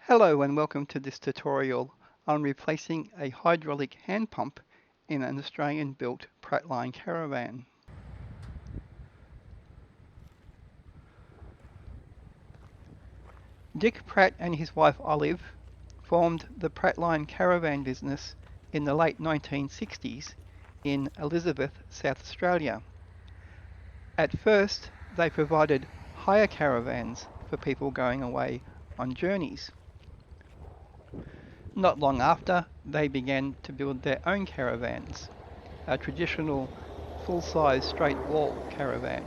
Hello and welcome to this tutorial on replacing a hydraulic hand pump in an Australian-built Prattline Caravan. Dick Pratt and his wife Olive formed the Prattline Caravan business in the late 1960s in Elizabeth, South Australia. At first, they provided hire caravans for people going away on journeys. Not long after, they began to build their own caravans, a traditional full-size straight wall caravan.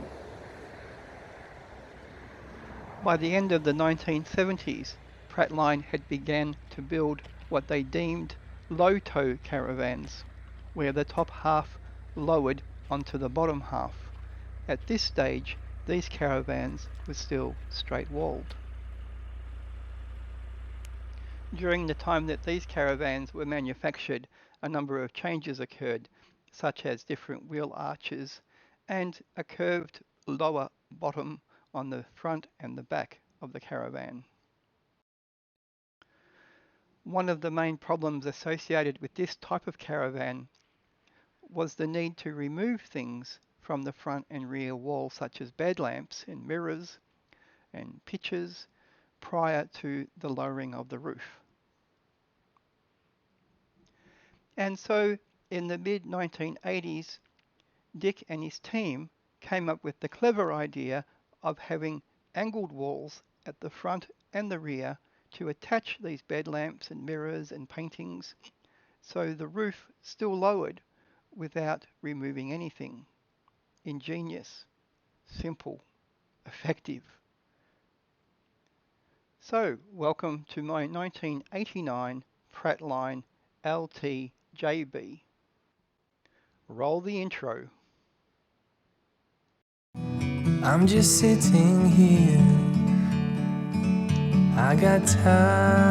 By the end of the 1970s, Prattline had begun to build what they deemed low-tow caravans, where the top half lowered onto the bottom half. At this stage, these caravans were still straight-walled. During the time that these caravans were manufactured, a number of changes occurred, such as different wheel arches and a curved lower bottom on the front and the back of the caravan. One of the main problems associated with this type of caravan was the need to remove things from the front and rear wall, such as bed lamps and mirrors and pictures, prior to the lowering of the roof. And so in the mid-1980s, Dick and his team came up with the clever idea of having angled walls at the front and the rear to attach these bed lamps and mirrors and paintings so the roof still lowered without removing anything. Ingenious, simple, effective. So, welcome to my 1989 Prattline LTJB. Roll the intro. I'm just sitting here, I got time.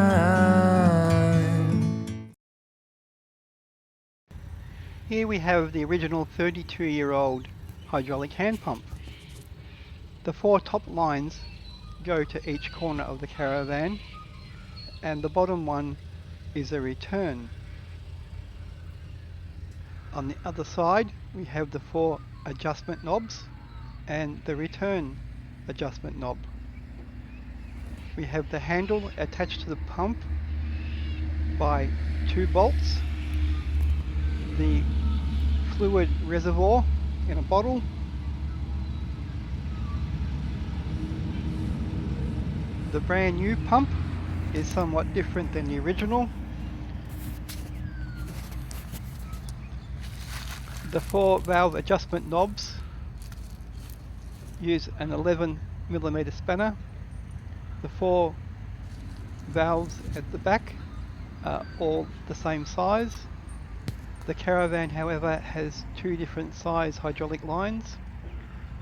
Here we have the original 32-year-old hydraulic hand pump. The four top lines go to each corner of the caravan, and the bottom one is a return. On the other side, we have the four adjustment knobs and the return adjustment knob. We have the handle attached to the pump by two bolts, the fluid reservoir in a bottle, the brand new pump is somewhat different than the original. The four valve adjustment knobs use an 11mm spanner. The four valves at the back are all the same size. The caravan, however, has two different size hydraulic lines,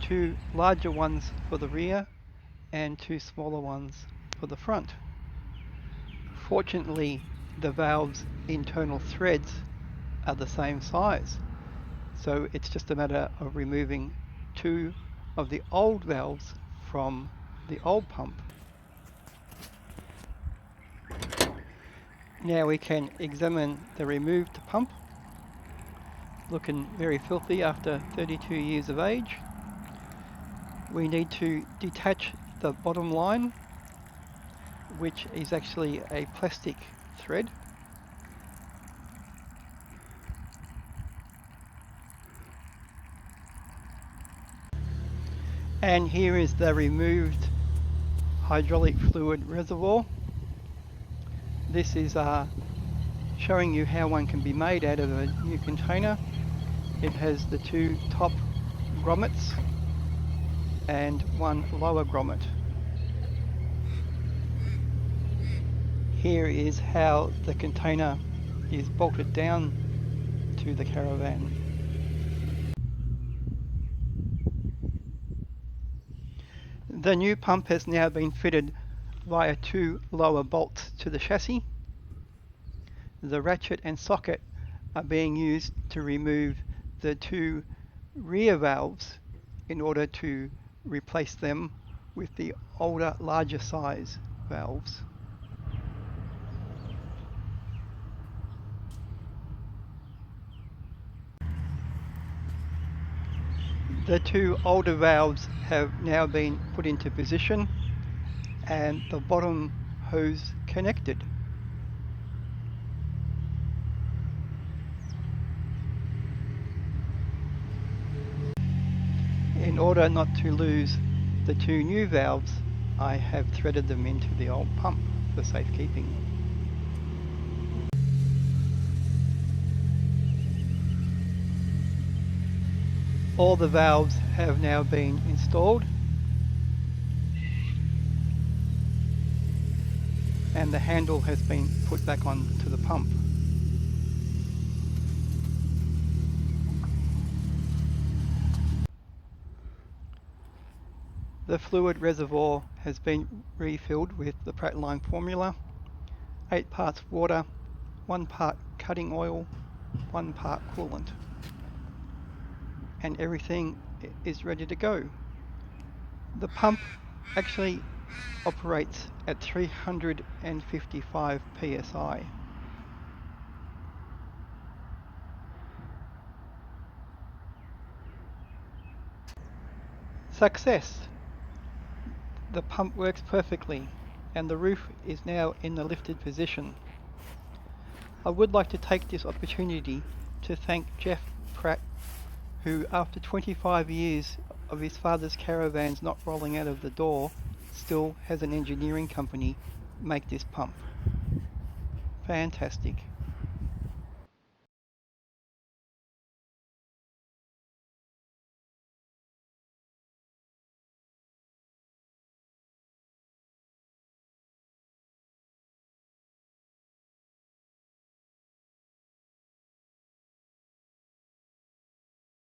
two larger ones for the rear and two smaller ones for the front. Fortunately, the valve's internal threads are the same size, so it's just a matter of removing two of the old valves from the old pump. Now we can examine the removed pump, looking very filthy after 32 years of age. We need to detach the bottom line, which is actually a plastic thread. And here is the removed hydraulic fluid reservoir. This is showing you how one can be made out of a new container. It has the two top grommets and one lower grommet. Here is how the container is bolted down to the caravan. The new pump has now been fitted via two lower bolts to the chassis. The ratchet and socket are being used to remove the two rear valves in order to replace them with the older, larger size valves. The two older valves have now been put into position and the bottom hose connected. In order not to lose the two new valves, I have threaded them into the old pump for safekeeping. All the valves have now been installed and the handle has been put back onto the pump. The fluid reservoir has been refilled with the Prattline formula, 8 parts water, 1 part cutting oil, 1 part coolant, and everything is ready to go. The pump actually operates at 355 psi. Success! The pump works perfectly and the roof is now in the lifted position. I would like to take this opportunity to thank Jeff Pratt, who after 25 years of his father's caravans not rolling out of the door, still has an engineering company make this pump. Fantastic.